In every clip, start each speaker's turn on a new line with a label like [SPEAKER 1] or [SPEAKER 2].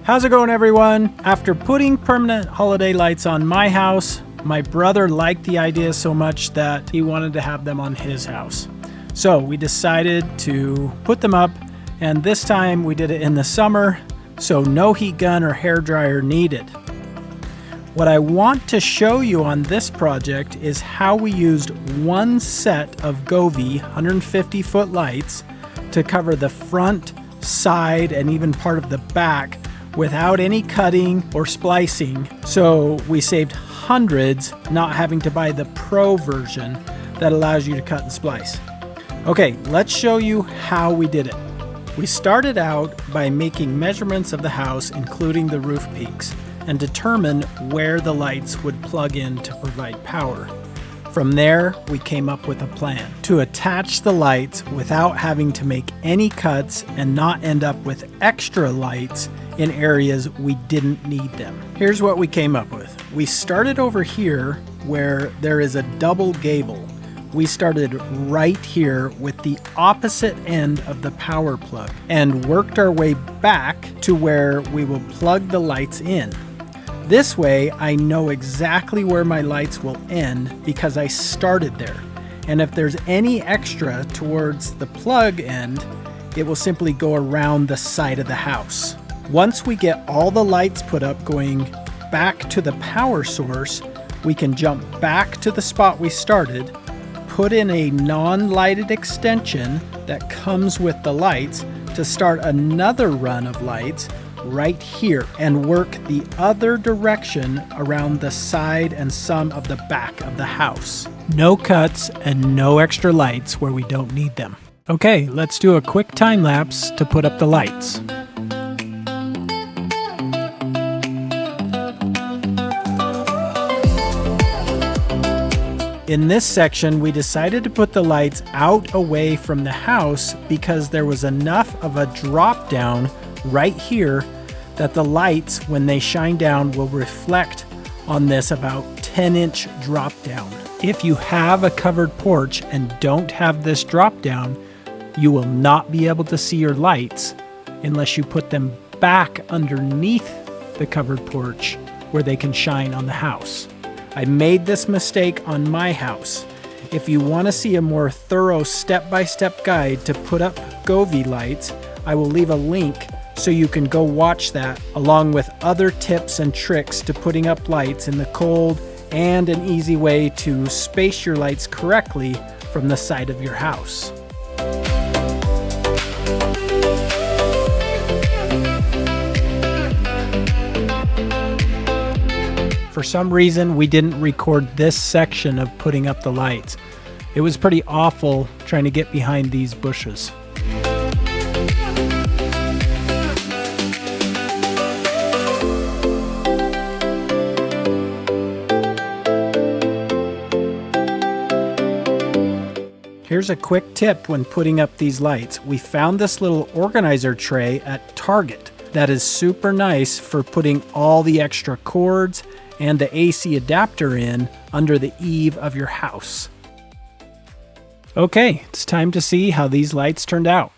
[SPEAKER 1] How's it going, everyone? After putting permanent holiday lights on my house, my brother liked the idea so much that he wanted to have them on his house. So we decided to put them up, and this time we did it in the summer, so no heat gun or hair dryer needed. What I want to show you on this project is how we used one set of Govee 150-foot lights to cover the front, side, and even part of the back without any cutting or splicing. So we saved hundreds not having to buy the Pro version that allows you to cut and splice. Okay, let's show you how we did it. We started out by making measurements of the house, including the roof peaks, and determine where the lights would plug in to provide power. From there, we came up with a plan to attach the lights without having to make any cuts and not end up with extra lights in areas we didn't need them. Here's what we came up with. We started over here where there is a double gable. We started right here with the opposite end of the power plug and worked our way back to where we will plug the lights in. This way, I know exactly where my lights will end because I started there. And if there's any extra towards the plug end, it will simply go around the side of the house. Once we get all the lights put up going back to the power source, we can jump back to the spot we started, put in a non-lighted extension that comes with the lights to start another run of lights right here and work the other direction around the side and some of the back of the house. No cuts and no extra lights where we don't need them. Okay, let's do a quick time lapse to put up the lights. In this section, we decided to put the lights out away from the house because there was enough of a drop down right here that the lights, when they shine down, will reflect on this about 10-inch drop down. If you have a covered porch and don't have this drop down, you will not be able to see your lights unless you put them back underneath the covered porch where they can shine on the house. I made this mistake on my house. If you want to see a more thorough step-by-step guide to put up Govee lights, I will leave a link so you can go watch that, along with other tips and tricks to putting up lights in the cold and an easy way to space your lights correctly from the side of your house. For some reason, we didn't record this section of putting up the lights. It was pretty awful trying to get behind these bushes. Here's a quick tip when putting up these lights. We found this little organizer tray at Target that is super nice for putting all the extra cords and the AC adapter in under the eave of your house. Okay, it's time to see how these lights turned out.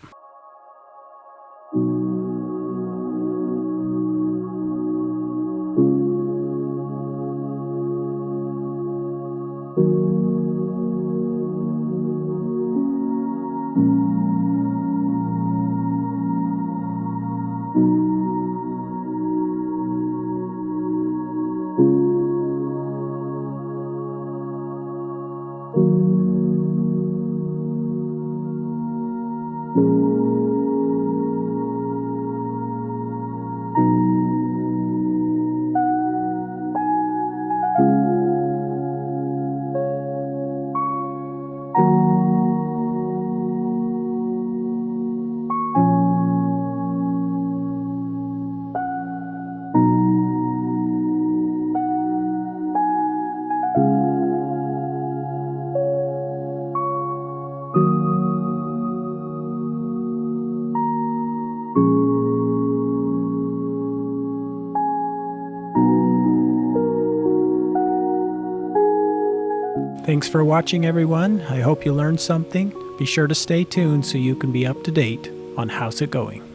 [SPEAKER 1] Thanks for watching, everyone. I hope you learned something. Be sure to stay tuned so you can be up to date on How's It Going.